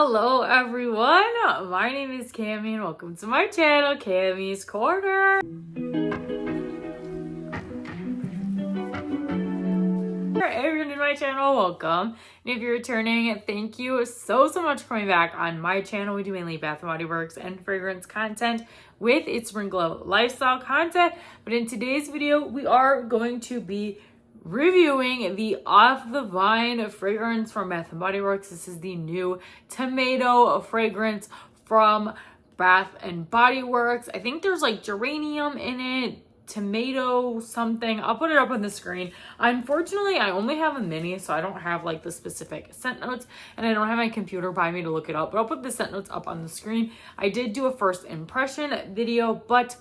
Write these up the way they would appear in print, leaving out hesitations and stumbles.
Hello everyone, my name is Cami and welcome to my channel, Cami's Corner. If you're new to my channel, welcome. And if you're returning, thank you so much for coming back on my channel. We do mainly Bath & Body Works and fragrance content with a sprinkle of lifestyle content. But in today's video, we are going to be reviewing the Off the Vine fragrance from Bath & Body Works. This is the new tomato fragrance from Bath & Body Works. I think there's like geranium in it, tomato something. I'll put it up on the screen. Unfortunately, I only have a mini, so I don't have like the specific scent notes, and I don't have my computer by me to look it up, but I'll put the scent notes up on the screen. I did do a first impression video, but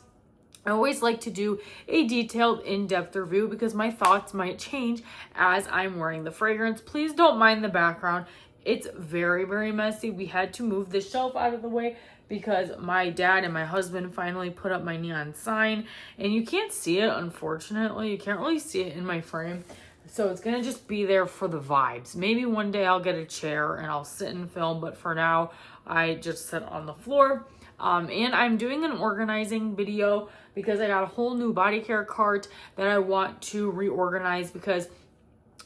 I always like to do a detailed, in-depth review because my thoughts might change as I'm wearing the fragrance. Please don't mind the background. It's very messy. We had to move the shelf out of the way because my dad and my husband finally put up my neon sign, and you can't see it, unfortunately. You can't really see it in my frame. So it's gonna just be there for the vibes. Maybe one day I'll get a chair and I'll sit and film, but for now, I just sit on the floor. And I'm doing an organizing video because I got a whole new body care cart that I want to reorganize because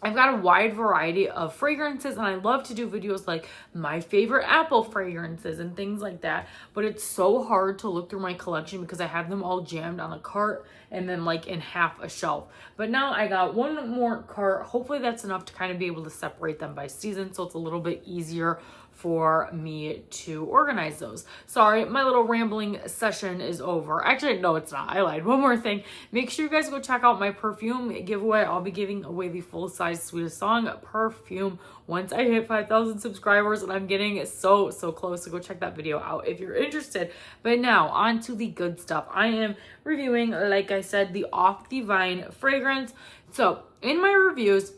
I've got a wide variety of fragrances, and I love to do videos like my favorite Apple fragrances and things like that, but it's so hard to look through my collection because I have them all jammed on a cart and then like in half a shelf. But now I got one more cart. Hopefully that's enough to kind of be able to separate them by season, so it's a little bit easier for me to organize those. Sorry, my little rambling session is over. Actually, no, it's not. I lied. One more thing. Make sure you guys go check out my perfume giveaway. I'll be giving away the full-size Sweetest Song perfume once I hit 5,000 subscribers, and I'm getting so close, so go check that video out if you're interested. But now, on to the good stuff. I am reviewing, like I said, the Off the Vine fragrance. So, in my reviews,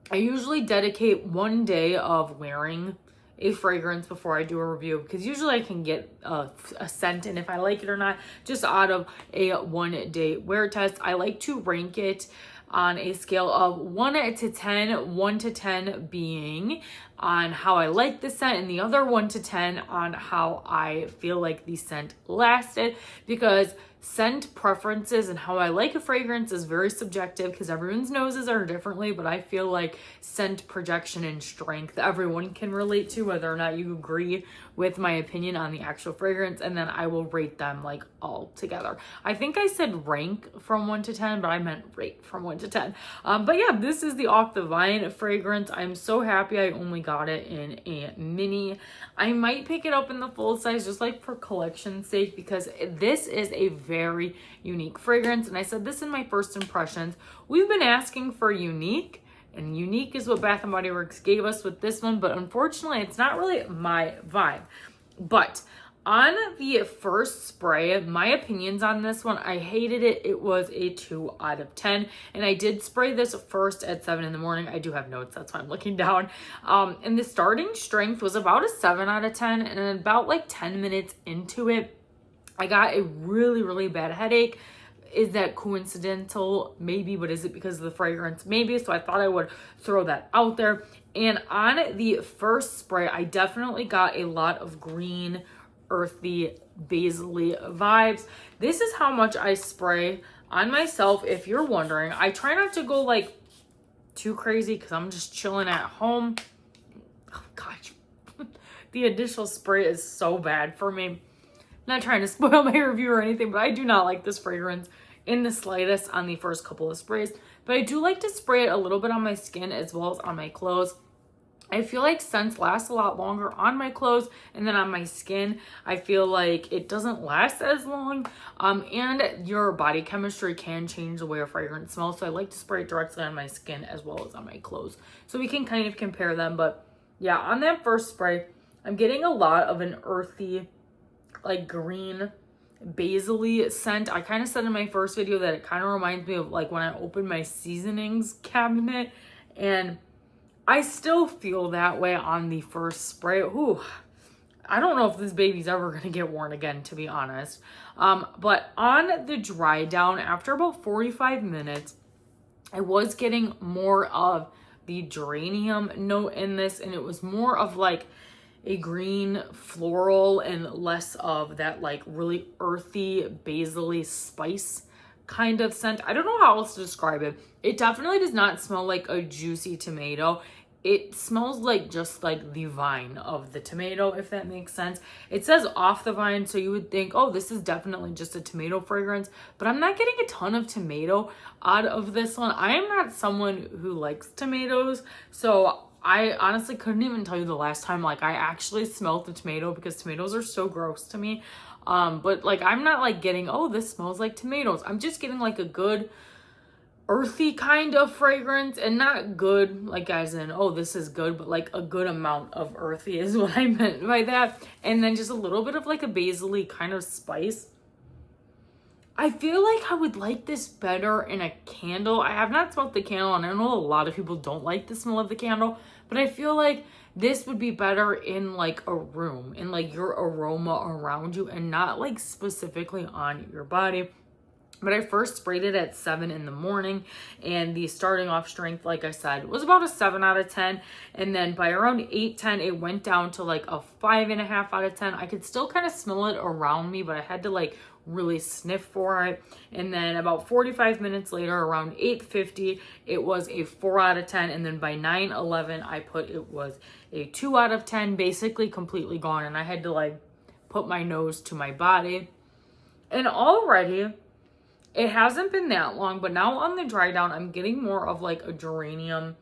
I usually dedicate one day of wearing a fragrance before I do a review because usually I can get a scent, and if I like it or not, just out of a 1 day wear test. I like to rank it on a scale of 1 to 10, 1 to 10 being on how I like the scent, and the other 1 to 10 on how I feel like the scent lasted, because scent preferences and how I like a fragrance is very subjective because everyone's noses are differently, but I feel like scent projection and strength everyone can relate to, whether or not you agree with my opinion on the actual fragrance, and then I will rate them like all together. I think I said rank from 1 to 10, but I meant rate from 1 to 10. But yeah, this is the Off the Vine fragrance. I'm so happy I only got it in a mini. I might pick it up in the full size just like for collection's sake because this is a very unique fragrance, and I said this in my first impressions. We've been asking for unique, and unique is what Bath & Body Works gave us with this one, but unfortunately it's not really my vibe. But on the first spray, my opinions on this one, I hated it. It was a 2 out of 10. And I did spray this first at 7 in the morning. I do have notes, that's why I'm looking down. And the starting strength was about a 7 out of 10. And about like 10 minutes into it, I got a really bad headache. Is that coincidental? Maybe, but is it because of the fragrance? Maybe. So I thought I would throw that out there. And on the first spray, I definitely got a lot of green, earthy, basil-y vibes. This is how much I spray on myself, if you're wondering. I try not to go like too crazy because I'm just chilling at home. Oh gosh, the initial spray is so bad for me. Not trying to spoil my review or anything, but I do not like this fragrance in the slightest on the first couple of sprays. But I do like to spray it a little bit on my skin as well as on my clothes. I feel like scents last a lot longer on my clothes, and then on my skin, I feel like it doesn't last as long. And your body chemistry can change the way a fragrance smells. So I like to spray it directly on my skin as well as on my clothes, so we can kind of compare them. But yeah, on that first spray, I'm getting a lot of an earthy, like green, basil-y scent. I kind of said in my first video that it kind of reminds me of like when I opened my seasonings cabinet, and I still feel that way on the first spray. Ooh, I don't know if this baby's ever gonna get worn again, to be honest. But on the dry down, after about 45 minutes, I was getting more of the geranium note in this, and it was more of like a green floral and less of that like really earthy basil-y spice kind of scent. I don't know how else to describe it. It definitely does not smell like a juicy tomato. It smells like just like the vine of the tomato, if that makes sense. It says off the vine, so you would think, oh, this is definitely just a tomato fragrance, but I'm not getting a ton of tomato out of this one. I am not someone who likes tomatoes, so I honestly couldn't even tell you the last time like I actually smelled the tomato, because tomatoes are so gross to me. But like I'm not like getting, oh, this smells like tomatoes. I'm just getting like a good earthy kind of fragrance, and not good like as in, oh, this is good, but like a good amount of earthy is what I meant by that. And then just a little bit of like a basil-y kind of spice. I feel like I would like this better in a candle. I have not smelled the candle, and I know a lot of people don't like the smell of the candle, but I feel like this would be better in like a room, in like your aroma around you, and not like specifically on your body. But I first sprayed it at 7 in the morning, and the starting off strength, like I said, was about a 7 out of 10. And then by around 8-10, it went down to like a 5.5 out of 10. I could still kind of smell it around me, but I had to like really sniff for it. And then about 45 minutes later, around 8:50, it was a 4 out of 10. And then by 9:11, I put it was a 2 out of 10, basically completely gone. And I had to like put my nose to my body. And already, it hasn't been that long, but now on the dry down, I'm getting more of like a geranium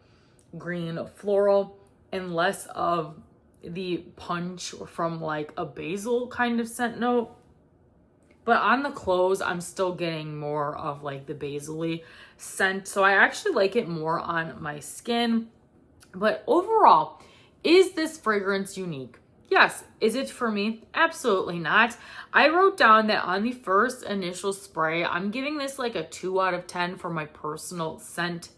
green floral and less of the punch from like a basil kind of scent note. But on the clothes, I'm still getting more of like the basil-y scent. So I actually like it more on my skin. But overall, is this fragrance unique? Yes. Is it for me? Absolutely not. I wrote down that on the first initial spray, I'm giving this like a 2 out of 10 for my personal scent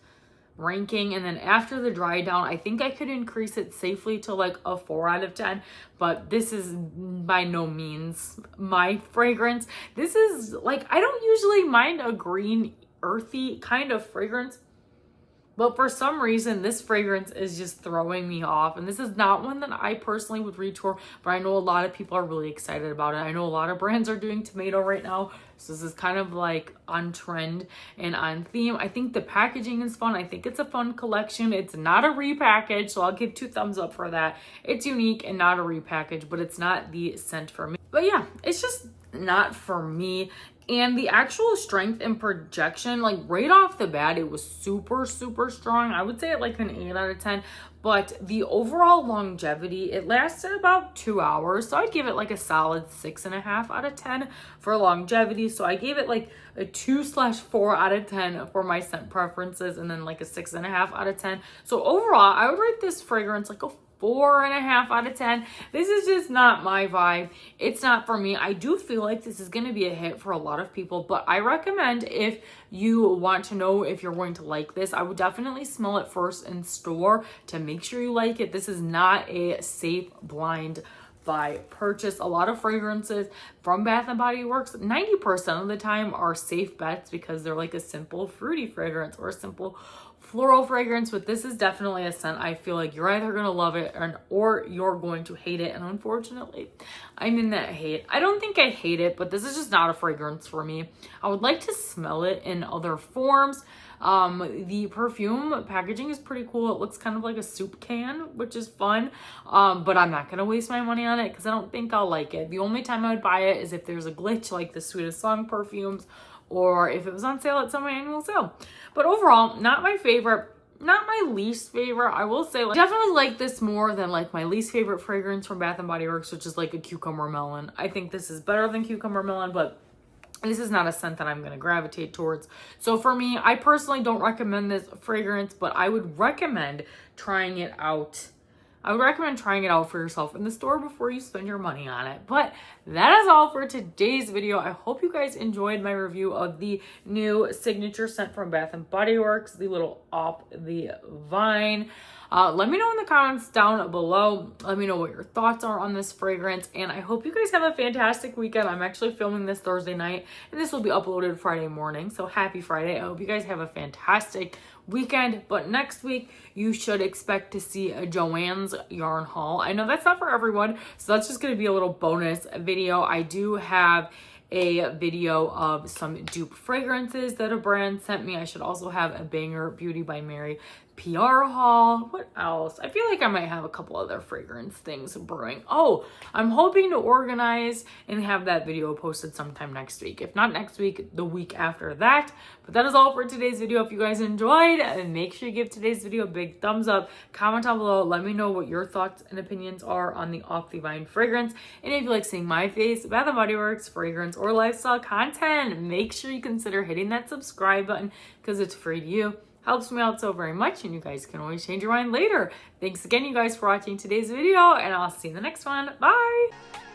ranking. And then after the dry down, I think I could increase it safely to like a 4 out of 10. But this is by no means my fragrance. This is like, I don't usually mind a green, earthy kind of fragrance. But for some reason, this fragrance is just throwing me off. And this is not one that I personally would reach for, but I know a lot of people are really excited about it. I know a lot of brands are doing tomato right now. So this is kind of like on trend and on theme. I think the packaging is fun. I think it's a fun collection. It's not a repackage, so I'll give 2 thumbs up for that. It's unique and not a repackage, but it's not the scent for me. But yeah, it's just not for me. And the actual strength and projection, like right off the bat, it was super, super strong. I would say it like an 8 out of 10. But the overall longevity, it lasted about 2 hours. So I'd give it like a solid 6.5 out of 10 for longevity. So I gave it like a 2/4 out of 10 for my scent preferences, and then like a 6.5 out of 10. So overall, I would rate this fragrance like a 4.5 out of 10. This is just not my vibe. It's not for me. I do feel like this is going to be a hit for a lot of people, but I recommend if you want to know if you're going to like this, I would definitely smell it first in store to make sure you like it. This is not a safe blind buy purchase. A lot of fragrances from Bath & Body Works, 90% of the time are safe bets because they're like a simple fruity fragrance or a simple floral fragrance, but this is definitely a scent I feel like you're either going to love it or you're going to hate it. And unfortunately, I'm in that hate. I don't think I hate it, but this is just not a fragrance for me. I would like to smell it in other forms. The perfume packaging is pretty cool. It looks kind of like a soup can, which is fun. But I'm not going to waste my money on it because I don't think I'll like it. The only time I would buy it is if there's a glitch like the Sweetest Song perfumes, or if it was on sale at some annual sale. But overall, not my favorite, not my least favorite. I will say, like, definitely like this more than like my least favorite fragrance from Bath & Body Works, which is like a cucumber melon. I think this is better than cucumber melon, but this is not a scent that I'm going to gravitate towards. So for me, I personally don't recommend this fragrance, but I would recommend trying it out. I would recommend trying it out for yourself in the store before you spend your money on it. But that is all for today's video. I hope you guys enjoyed my review of the new signature scent from Bath & Body Works, the little Off the Vine. Let me know in the comments down below. Let me know what your thoughts are on this fragrance, and I hope you guys have a fantastic weekend. I'm actually filming this Thursday night, and this will be uploaded Friday morning, so happy Friday. I hope you guys have a fantastic weekend, but next week you should expect to see a Joann's yarn haul. I know that's not for everyone, so that's just going to be a little bonus video. I do have a video of some dupe fragrances that a brand sent me. I should also have a Banger Beauty by Mary PR haul. What else? I feel like I might have a couple other fragrance things brewing. Oh, I'm hoping to organize and have that video posted sometime next week. If not next week, the week after that. But that is all for today's video. If you guys enjoyed, make sure you give today's video a big thumbs up. Comment down below. Let me know what your thoughts and opinions are on the Off the Vine fragrance. And if you like seeing my face, Bath & Body Works, fragrance, or lifestyle content, make sure you consider hitting that subscribe button because it's free to you. Helps me out so very much, and you guys can always change your mind later. Thanks again, you guys, for watching today's video, and I'll see you in the next one. Bye!